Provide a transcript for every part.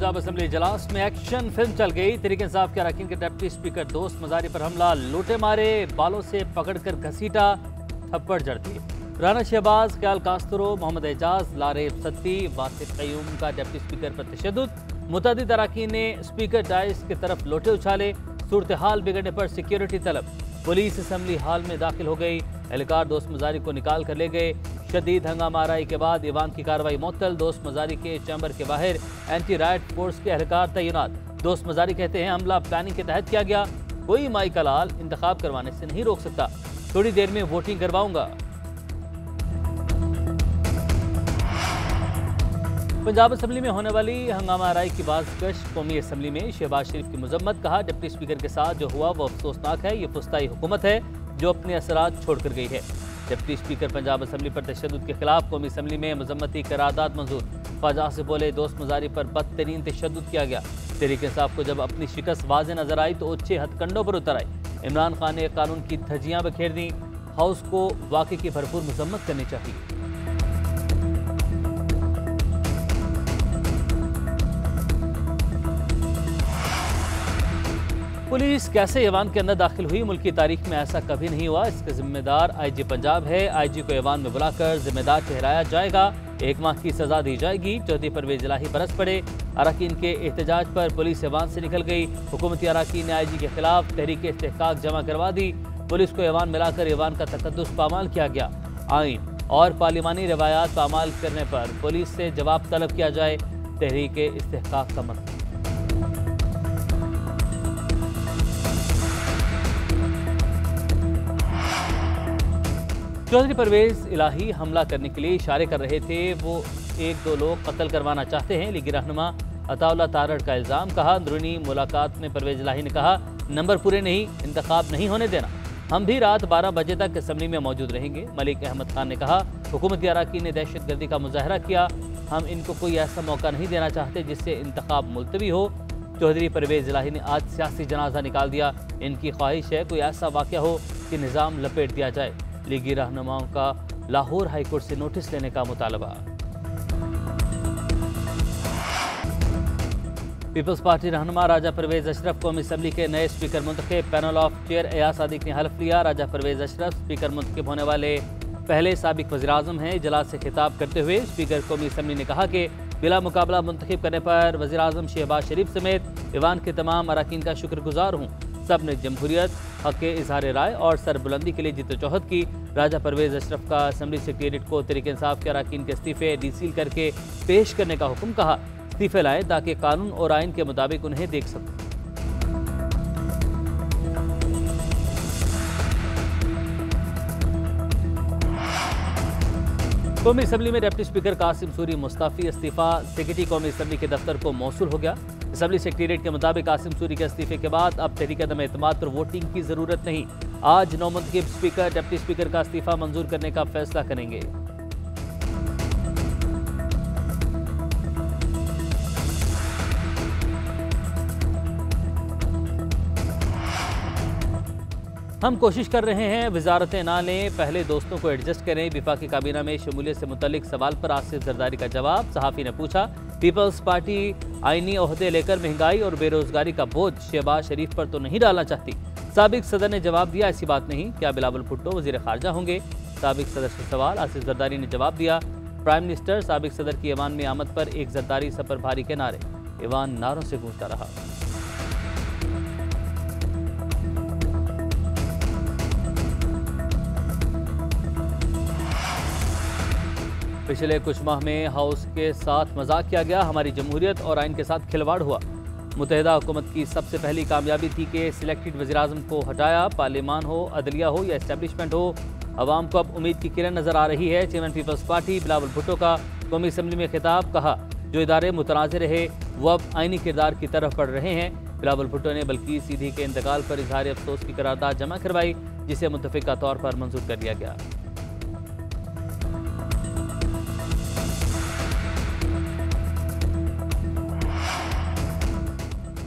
Punjab assembly इजलास में action film चल गई। तहरीक इंसाफ के अरकान के डिप्टी स्पीकर दोस्त मजारी पर हमला, लोटे मारे, बालों से पकड़कर घसीटा, थप्पड़ जड़ दिए। राना शहबाज, ख्याल कास्तरो, मोहम्मद एजाज, लारेब सत्ती, वासिफ कयूम का डिप्टी स्पीकर पर तशद्दुद। मुतअद्दिद अरकान ने स्पीकर डाइस की तरफ लोटे उछाले। सूरत हाल बिगड़ने पर सिक्योरिटी तलब। पुलिस असम्बली हाल में दाखिल हो गई। एहलकार दोस्त मजारी को निकाल कर ले गए। शदीद हंगामा आराई के बाद ईवान की कार्रवाई मुअत्तल। दोस्त मजारी के चैम्बर के बाहर एंटी राइट फोर्स के एहलकार तैनात। दोस्त मजारी कहते हैं हमला प्लानिंग के तहत किया गया। कोई माई का लाल इंतखाब करवाने से नहीं रोक सकता। थोड़ी देर में वोटिंग करवाऊंगा। पंजाब असम्बली में होने वाली हंगामा आराई की बाज़गश। कौमी असम्बली में शहबाज शरीफ की मजम्मत। कहा डिप्टी स्पीकर के साथ जो हुआ वो अफसोसनाक है। ये फुस्ताई हुकूमत है जो अपने असरात छोड़ कर गई है। डिप्टी स्पीकर पंजाब असम्बली पर तशद्दुद के खिलाफ कौमी असम्बली में मजम्मती करारदाद मंजूर। ख्वाजा से बोले दोस्त मजारी पर बदतरीन तशद्दुद किया गया। तहरीक इंसाफ को जब अपनी शिकस्त वाज़े नजर आई तो अच्छे हथकंडों पर उतर आई। इमरान खान ने कानून की धज्जियां बखेर दी। हाउस को वाकई की भरपूर मजम्मत करनी चाहिए। पुलिस कैसे ईवान के अंदर दाखिल हुई, मुल्क की तारीख में ऐसा कभी नहीं हुआ। इसके जिम्मेदार आईजी पंजाब है। आईजी को ईवान में बुलाकर जिम्मेदार ठहराया जाएगा। 1 माह की सजा दी जाएगी। चौधरी परवेज इलाही बरस पड़े। अरकान के एहतजाज पर पुलिस ईवान से निकल गई। हुकूमती अरकान ने आईजी के खिलाफ तहरीक इस्तेहकाक जमा करवा दी। पुलिस को ईवान मिलाकर ईवान का तकद्दुस पामाल किया गया। आइन और पार्लिमानी रवायात पामाल करने पर पुलिस से जवाब तलब किया जाए। तहरीक इस्तेहकाक का मतलब चौधरी परवेज इलाही हमला करने के लिए इशारे कर रहे थे। वो 1-2 लोग कत्ल करवाना चाहते हैं। लीगी रहनुमा अताउल्लाह तारड़ का इल्ज़ाम। कहा अंदरूनी मुलाकात में परवेज इलाही ने कहा नंबर पूरे नहीं, इंतखाब नहीं होने देना। हम भी रात 12 बजे तक असम्बली में मौजूद रहेंगे। मलिक अहमद खान ने कहा हुकूमती अरकान ने दहशतगर्दी का मुजाहरा किया। हम इनको कोई ऐसा मौका नहीं देना चाहते जिससे इंतखाब मुलतवी हो। चौधरी परवेज इलाही ने आज सियासी जनाजा निकाल दिया। इनकी ख्वाहिश है कोई ऐसा वाक़या हो कि निज़ाम लपेट दिया जाए। लीगी रहनुमाओं का लाहौर हाईकोर्ट से नोटिस लेने का मुतालबा। पीपल्स पार्टी रहनुमा राजा परवेज अशरफ कौमी असम्बली के नए स्पीकर मुंतखब। Panel of chair Ayaz Sadiq ने हल्फ लिया। राजा परवेज अशरफ स्पीकर मुंतखब होने वाले पहले साबिक वज़ीर-ए-आज़म हैं। इजलास से खिताब करते हुए स्पीकर कौमी असम्बली ने कहा कि बिला मुकाबला मुंतखब करने पर वज़ीर-ए-आज़म शहबाज शरीफ समेत ईवान के तमाम अरकान का शुक्रगुजार हूँ। सब ने जमहूरियत, हक़ इज़हार राय और सरबुलंदी के लिए जिद्दोजहद की। राजा परवेज अशरफ का असम्बली सेक्रेटरीट को तहरीक इंसाफ के अरकान के इस्तीफ़े डीसील करके पेश करने का हुक्म। कहा इस्तीफ़े लाएँ ताकि कानून और आइन के मुताबिक उन्हें देख सकें। कौमी असम्बली में डिप्टी स्पीकर कासिम सूरी मुस्तफ़ी। इस्तीफ़ा सेक्रेटरी कौमी असम्बली के दफ्तर को मौसूल हो गया। असम्बली सेक्रेटरीट के मुताबिक कासिम सूरी के इस्तीफे के बाद अब तहरीक अदम एतमाद पर वोटिंग की जरूरत नहीं। आज नौमुंतखब स्पीकर डिप्टी स्पीकर का इस्तीफा मंजूर करने का फैसला करेंगे। हम कोशिश कर रहे हैं वजारतें ना लें, पहले दोस्तों को एडजस्ट करें। विफाकी काबीना में शमूलियत से मुतल्लिक सवाल पर आसिफ जरदारी का जवाब। सहाफ़ी ने पूछा पीपल्स पार्टी आईनी ओहदे लेकर महंगाई और बेरोजगारी का बोझ शहबाज शरीफ पर तो नहीं डालना चाहती। साबिक सदर ने जवाब दिया ऐसी बात नहीं। क्या बिलावल भुट्टो वज़ीर ख़ारजा होंगे? साबिक सदर से सवाल। आसिफ जरदारी ने जवाब दिया प्राइम मिनिस्टर साबिक सदर की ईवान में आमद पर एक जरदारी सफर भारी के नारे। ईवान नारों से गूंजता रहा। पिछले कुछ माह में हाउस के साथ मजाक किया गया। हमारी जमहूरियत और आइन के साथ खिलवाड़ हुआ। मुत्तहिदा हुकूमत की सबसे पहली कामयाबी थी कि सिलेक्टेड वज़ीर-ए-आज़म को हटाया। पार्लियामान हो, अदलिया हो या इस्टेब्लिशमेंट हो, अवाम को अब उम्मीद की किरण नजर आ रही है। Chairman People's Party Bilawal Bhutto का कौमी असम्बली में खिताब। कहा जो इदारे मुतनाज़ रहे वो अब आइनी किरदार की तरफ बढ़ रहे हैं। बिलावल भुट्टो ने बल्कि सीधी के इंतकाल पर इजहार अफसोस की करारदाद जमा करवाई जिसे मुतफ़िका तौर पर मंजूर कर लिया गया।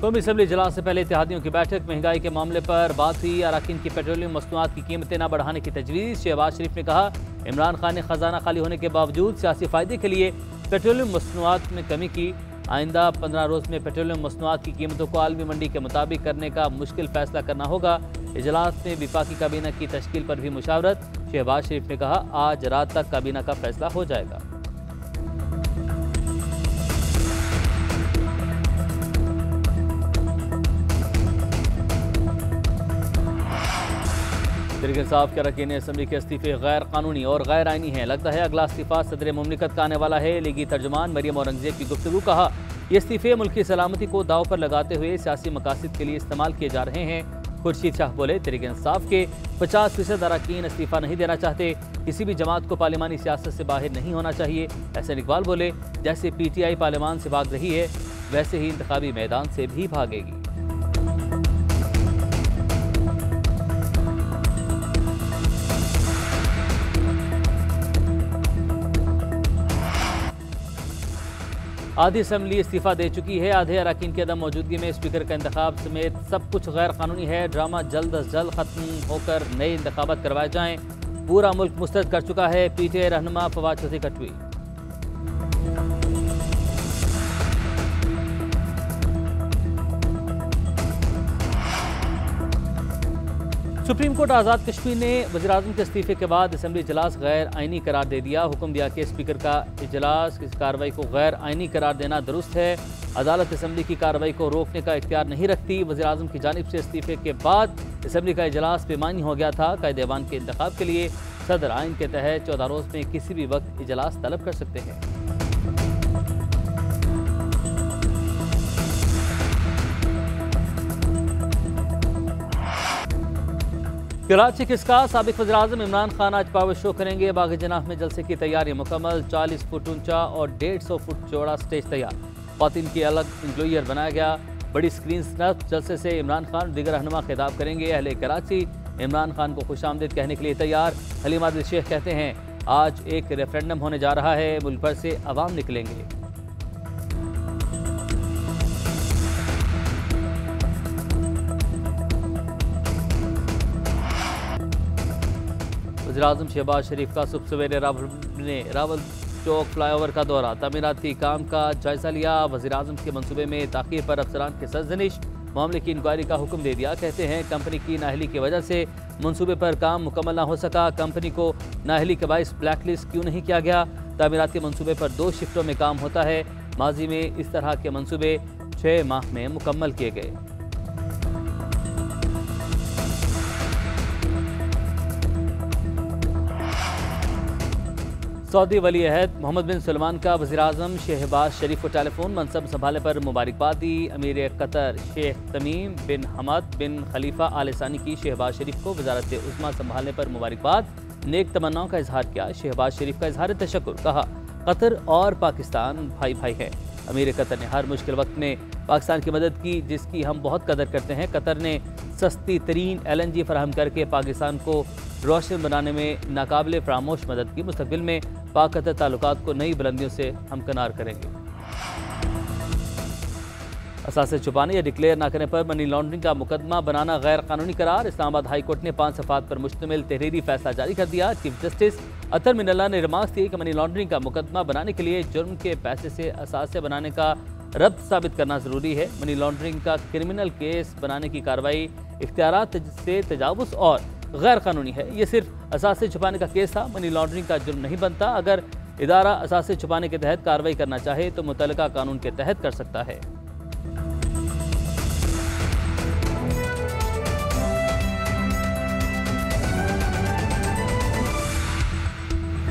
कौमी असम्बली इजलास से पहले इत्तेहादियों की बैठक। महंगाई के मामले पर बात हुई। अरकान की पेट्रोलियम मसनूआत की कीमतें न बढ़ाने की तजवीज़। शहबाज शरीफ ने कहा इमरान खान ने खजाना खाली होने के बावजूद सियासी फ़ायदे के लिए पेट्रोलियम मसनूआत में कमी की। आइंदा 15 रोज में पेट्रोलियम मसनूआत की कीमतों को आलमी मंडी के मुताबिक करने का मुश्किल फैसला करना होगा। इजलास में विफाकी काबीना की तश्कील पर भी मुशावरत। शहबाज शरीफ ने कहा, आज रात तक काबीना का फैसला हो जाएगा। तहरीक इंसाफ के अरकान असम्बली के इस्तीफे गैर कानूनी और गैर आइनी हैं। लगता है अगला इस्तीफा सदर मुमलिकत का आने वाला है। लीगी तर्जुमान मरियम औरंगजेब की गुफ्तगू। कहा, ये इस्तीफे मुल्क की सलामती को दाव पर लगाते हुए सियासी मकासद के लिए इस्तेमाल किए जा रहे हैं। खुर्शीद शाह बोले, तहरीक इंसाफ के 50% अरकान इस्तीफा नहीं देना चाहते। किसी भी जमात को पार्लिमानी सियासत से बाहर नहीं होना चाहिए। एहसन इकबाल बोले, जैसे PTI पार्लियामान से भाग रही है वैसे ही इंतखाबी मैदान से भी भागेगी। आधी असम्बली इस्तीफा दे चुकी है। आधे अरकान की अदम मौजूदगी में स्पीकर का इंतखाब समेत सब कुछ गैर कानूनी है। ड्रामा जल्द अज जल्द खत्म होकर नए इंतखाबात करवाए जाएं। पूरा मुल्क मुस्तरद कर चुका है। PTI रहनुमा फवाद चौधरी का tweet. Supreme court Azad Kashmir ने वज़ीर-ए-आज़म के इस्तीफे के बाद असम्बली इजलास गैर आइनी करार दे दिया। हुक्म दिया कि स्पीकर का इजलास की कार्रवाई को गैर आइनी करार देना दुरुस्त है। अदालत असम्बली की कार्रवाई को रोकने का इख्तियार नहीं रखती। वज़ीर-ए-आज़म की जानिब से इस्तीफे के बाद असम्बली का इजलास बेमानी हो गया था। कायदे-ए-वान के इंतखाब के लिए सदर आइन के तहत 14 रोज़ में किसी भी वक्त इजलास तलब कर सकते हैं। कराची किसका साबिक वज़ीर-ए-आज़म इमरान खान आज पावर शो करेंगे। बाग जनाब में जलसे की तैयारी मुकम्मल। 40 फुट ऊंचा और 150 फुट चौड़ा स्टेज तैयार। ख़वातीन की अलग इंक्लोजर बनाया गया। बड़ी स्क्रीन नस्ब। जलसे से इमरान खान और दीगर रहनुमा खिताब करेंगे। अहले कराची इमरान खान को खुशामदीद कहने के लिए तैयार। हलीम आदिल शेख कहते हैं, आज एक रेफरेंडम होने जा रहा है, मुल्क भर से अवाम निकलेंगे। वज़ीर-ए-आज़म शहबाज शरीफ का सुबह सवेरे रावल चौक फ्लाईओवर का दौरा। तामीराती काम का जायजा लिया। वज़ीर-ए-आज़म के मंसूबे में ताख़ीर पर अफसरान की सरजनिश। मामले की इंक्वायरी का हुक्म दे दिया। कहते हैं, कंपनी की नाअहली की वजह से मंसूबे पर काम मुकम्मल ना हो सका। कंपनी को नाअहली के बाइस ब्लैक लिस्ट क्यों नहीं किया गया। तामीराती मंसूबे पर 2 शिफ्टों में काम होता है। माजी में इस तरह के मंसूबे 6 माह में मुकम्मल किए गए। सऊदी वली अहद मोहम्मद बिन सलमान का वज़ीर-ए-आज़म शहबाज शरीफ को टेलीफोन मनसब संभालने पर मुबारकबाद दी। अमीर कतर शेख तमीम बिन हमद बिन खलीफा आल सानी की शहबाज शरीफ को वज़ारत उज़्मा संभालने पर मुबारकबाद। नेक तमन्नाओं का इजहार किया। शहबाज शरीफ का इजहार तशक्कुर। कहा, कतर और पाकिस्तान भाई भाई हैं। अमीर कतर ने हर मुश्किल वक्त में पाकिस्तान की मदद की, जिसकी हम बहुत कदर करते हैं। कतर ने सस्ती तरीन LNG फराहम करके पाकिस्तान को रोशन बनाने में नाकाबिले फरामोश मदद की। मुस्तकबिल में पाक कतर ताल्लुकात को नई बुलंदियों से हमकनार करेंगे। असासे छुपाने या डिक्लेयर न करने पर मनी लॉन्ड्रिंग का मुकदमा बनाना गैर कानूनी करार। इस्लामाबाद हाई कोर्ट ने 5 सफ़ात पर मुश्तमिल तहरीरी फैसला जारी कर दिया। चीफ जस्टिस अतर मिनल्ला ने रिमार्क्स दिए कि मनी लॉन्ड्रिंग का मुकदमा बनाने के लिए जुर्म के पैसे से असासे बनाने का रब्त साबित करना जरूरी है। मनी लॉन्ड्रिंग का क्रिमिनल केस बनाने की कार्रवाई इख्तियारात से तजावुज़ और गैर कानूनी है। ये सिर्फ असासे छुपाने का केस था, मनी लॉन्ड्रिंग का जुर्म नहीं बनता। अगर इदारा असासे छुपाने के तहत कार्रवाई करना चाहे तो मुतल्लिका कानून के तहत कर सकता है।